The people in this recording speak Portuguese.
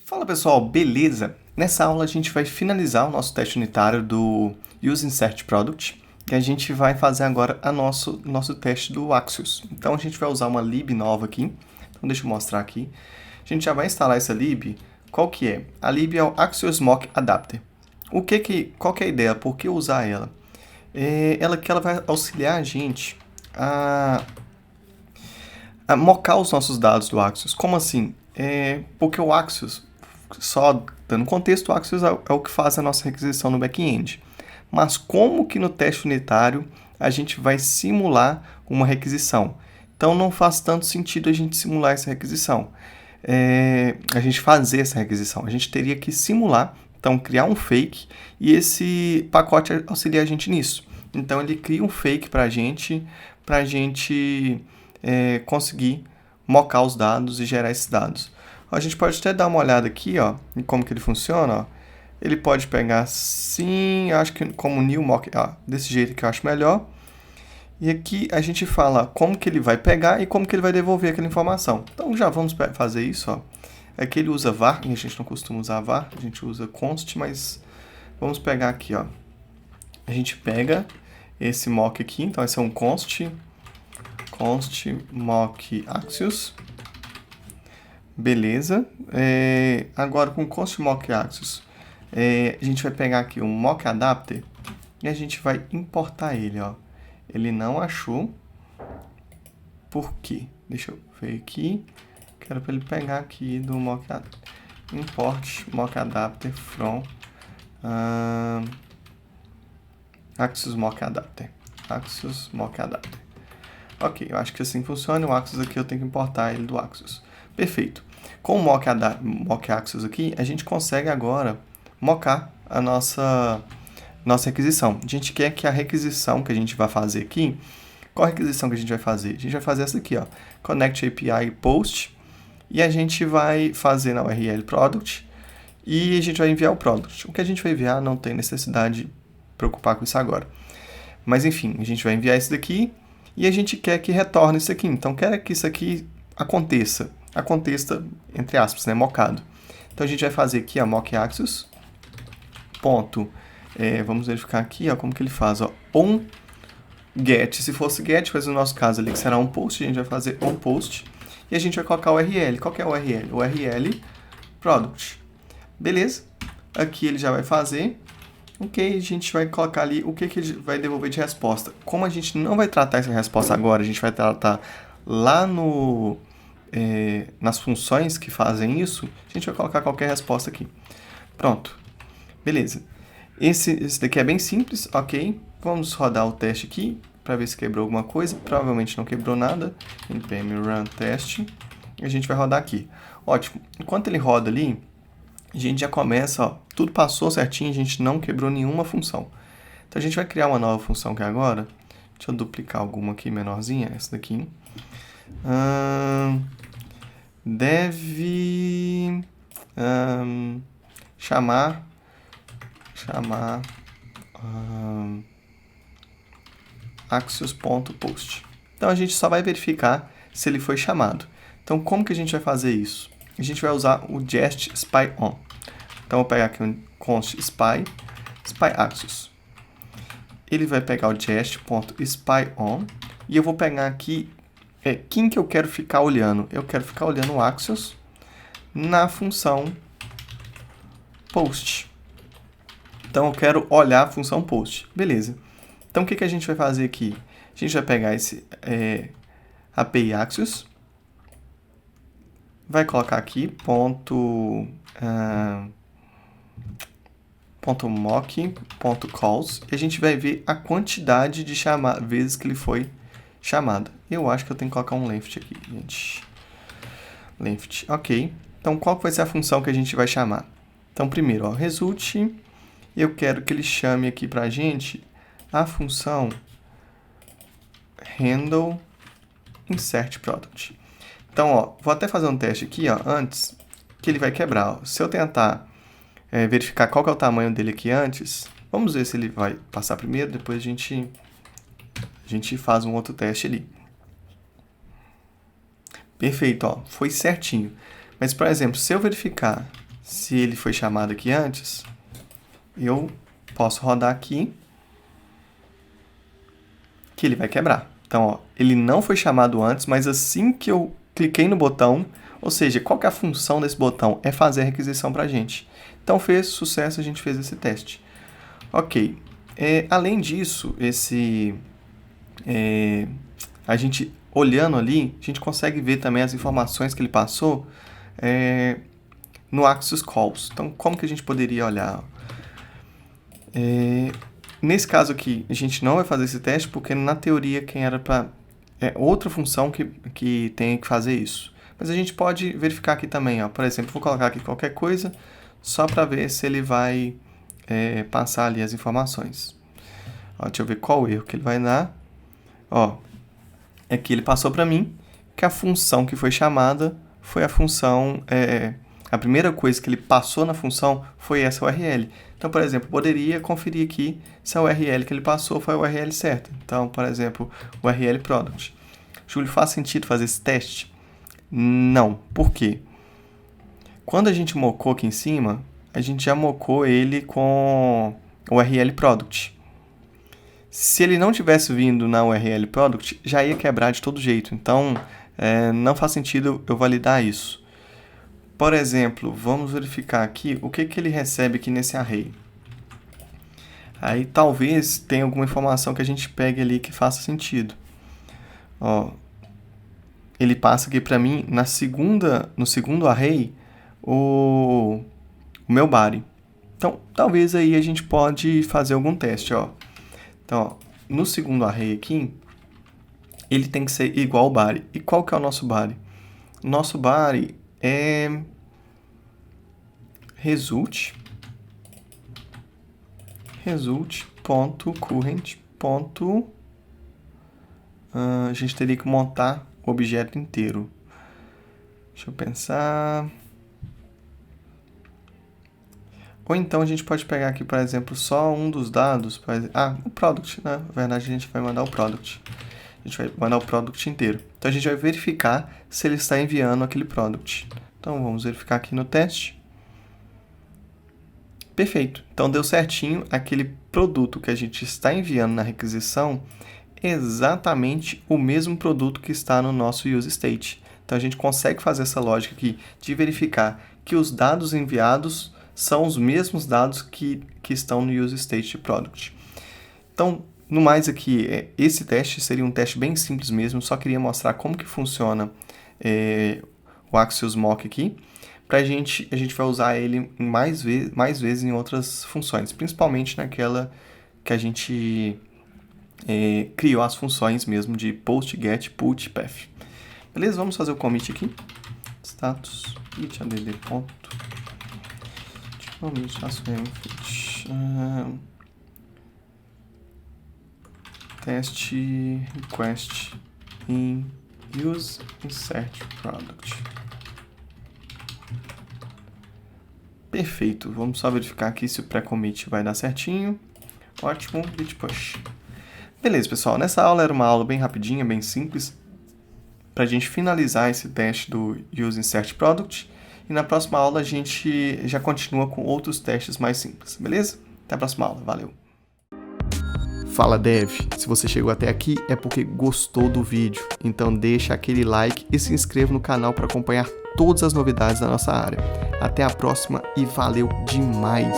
Fala pessoal, beleza? Nessa aula a gente vai finalizar o nosso teste unitário do Use Insert Product e a gente vai fazer agora nosso teste do Axios. Então a gente vai usar uma lib nova aqui, então deixa eu mostrar aqui. A gente já vai instalar essa lib. Qual que é? A lib é o Axios Mock Adapter. Qual que é a ideia? Por que usar ela? Ela vai auxiliar a gente a mocar os nossos dados do Axios. Como assim? Porque o Axios, só dando contexto, o Axios é o que faz a nossa requisição no back-end. Mas como que no teste unitário a gente vai simular uma requisição? Então não faz tanto sentido a gente simular essa requisição. A gente fazer essa requisição. A gente teria que simular, então criar um fake, e esse pacote auxilia a gente nisso. Então ele cria um fake para a gente conseguir mocar os dados e gerar esses dados. A gente pode até dar uma olhada aqui, ó, em como que ele funciona. Ó. Ele pode pegar assim, acho que como new mock, desse jeito que eu acho melhor. E aqui a gente fala como que ele vai pegar e como que ele vai devolver aquela informação. Então já vamos fazer isso. Ó. Aqui ele usa var, e a gente não costuma usar var, a gente usa const, mas vamos pegar aqui. Ó. A gente pega esse mock aqui, então esse é um const mock axios. Beleza. Agora com const mock axios, a gente vai pegar aqui um mock adapter e a gente vai importar ele. Ó. Ele não achou. Por quê? Deixa eu ver aqui. Quero para ele pegar aqui do mock adapter. Import mock adapter from Axios mock adapter. Axios mock adapter. Ok, eu acho que assim funciona. O Axios aqui eu tenho que importar ele do Axios. Perfeito. Com o mock Axios aqui, a gente consegue agora mocar a nossa requisição. A gente quer que a requisição que a gente vai fazer aqui, qual a requisição que a gente vai fazer? A gente vai fazer essa aqui, ó, Connect API Post, e a gente vai fazer na URL Product, e a gente vai enviar o Product. O que a gente vai enviar não tem necessidade de preocupar com isso agora. Mas enfim, a gente vai enviar isso daqui, e a gente quer que retorne isso aqui. Então, quer que isso aqui aconteça, entre aspas, né, mocado. Então, a gente vai fazer aqui a mock axios, ponto, vamos verificar aqui, ó, como que ele faz, ó, on get, se fosse get, mas no nosso caso ali que será um post, a gente vai fazer on post, e a gente vai colocar o URL. Qual que é o URL? O URL product. Beleza? Aqui ele já vai fazer. Ok, a gente vai colocar ali o que ele vai devolver de resposta. Como a gente não vai tratar essa resposta agora, a gente vai tratar lá nas funções que fazem isso, a gente vai colocar qualquer resposta aqui. Pronto. Beleza. Esse daqui é bem simples, ok? Vamos rodar o teste aqui para ver se quebrou alguma coisa. Provavelmente não quebrou nada. npm run test. E a gente vai rodar aqui. Ótimo. Enquanto ele roda ali, a gente já começa, ó, tudo passou certinho, a gente não quebrou nenhuma função. Então a gente vai criar uma nova função aqui agora. Deixa eu duplicar alguma aqui menorzinha, essa daqui. Deve chamar axios.post. Então a gente só vai verificar se ele foi chamado. Então como que a gente vai fazer isso? A gente vai usar o jest spy on. Então eu vou pegar aqui um const spy axios. Ele vai pegar o jest.spyOn e eu vou pegar aqui quem que eu quero ficar olhando. Eu quero ficar olhando o axios na função post. Então eu quero olhar a função post. Beleza. Então o que a gente vai fazer aqui? A gente vai pegar esse API Axios, vai colocar aqui .mock.calls e a gente vai ver a quantidade de vezes que ele foi chamado. Eu acho que eu tenho que colocar um length aqui, gente. Length, ok. Então qual vai ser a função que a gente vai chamar? Então primeiro, ó, result, eu quero que ele chame aqui pra gente a função handle insert product. Então, ó, vou até fazer um teste aqui, ó, antes, que ele vai quebrar. Ó. Se eu tentar verificar qual que é o tamanho dele aqui antes, vamos ver se ele vai passar primeiro, depois a gente faz um outro teste ali. Perfeito, ó, foi certinho. Mas, por exemplo, se eu verificar se ele foi chamado aqui antes, eu posso rodar aqui, que ele vai quebrar. Então, ó, ele não foi chamado antes, mas assim que eu cliquei no botão, ou seja, qual que é a função desse botão? É fazer a requisição para a gente. Então, fez sucesso, a gente fez esse teste. Ok. Além disso, a gente olhando ali, a gente consegue ver também as informações que ele passou no Axios Calls. Então, como que a gente poderia olhar? Nesse caso aqui, a gente não vai fazer esse teste, porque na teoria quem era para... outra função que tem que fazer isso. Mas a gente pode verificar aqui também, ó. Por exemplo, vou colocar aqui qualquer coisa, só para ver se ele vai passar ali as informações. Ó, deixa eu ver qual erro que ele vai dar. Ó, aqui ele passou para mim que a função que foi chamada foi a função... a primeira coisa que ele passou na função foi essa URL. Então, por exemplo, poderia conferir aqui se a URL que ele passou foi a URL certa. Então, por exemplo, URL product. Júlio, faz sentido fazer esse teste? Não. Por quê? Quando a gente mocou aqui em cima, a gente já mocou ele com o URL product. Se ele não tivesse vindo na URL product, já ia quebrar de todo jeito. Então, não faz sentido eu validar isso. Por exemplo, vamos verificar aqui o que ele recebe aqui nesse array. Aí talvez tenha alguma informação que a gente pegue ali que faça sentido. Ó, ele passa aqui para mim no segundo array o meu body. Então, talvez aí a gente pode fazer algum teste, ó. Então, ó, no segundo array aqui, ele tem que ser igual ao body. E qual que é o nosso body? Nosso body é result.current. A gente teria que montar o objeto inteiro. Deixa eu pensar. Ou então a gente pode pegar aqui, por exemplo, só um dos dados. O product, né? Na verdade, a gente vai mandar o product. A gente vai mandar o product inteiro. Então, a gente vai verificar se ele está enviando aquele product. Então, vamos verificar aqui no teste. Perfeito. Então, deu certinho. Aquele produto que a gente está enviando na requisição é exatamente o mesmo produto que está no nosso useState. Então, a gente consegue fazer essa lógica aqui de verificar que os dados enviados são os mesmos dados que estão no useState de product. Então, no mais aqui, esse teste seria um teste bem simples mesmo. Só queria mostrar como que funciona o Axios Mock aqui. A gente vai usar ele mais vezes em outras funções, principalmente naquela que a gente criou as funções mesmo de post, get, put, path. Beleza? Vamos fazer o commit aqui. Status git add ponto. Test request in use insert product. Perfeito. Vamos só verificar aqui se o pré-commit vai dar certinho. Ótimo. Git push. Beleza, pessoal. Nessa aula era uma aula bem rapidinha, bem simples, para a gente finalizar esse teste do use insert product. E na próxima aula a gente já continua com outros testes mais simples. Beleza? Até a próxima aula. Valeu! Fala Dev, se você chegou até aqui é porque gostou do vídeo, então deixa aquele like e se inscreva no canal para acompanhar todas as novidades da nossa área. Até a próxima e valeu demais!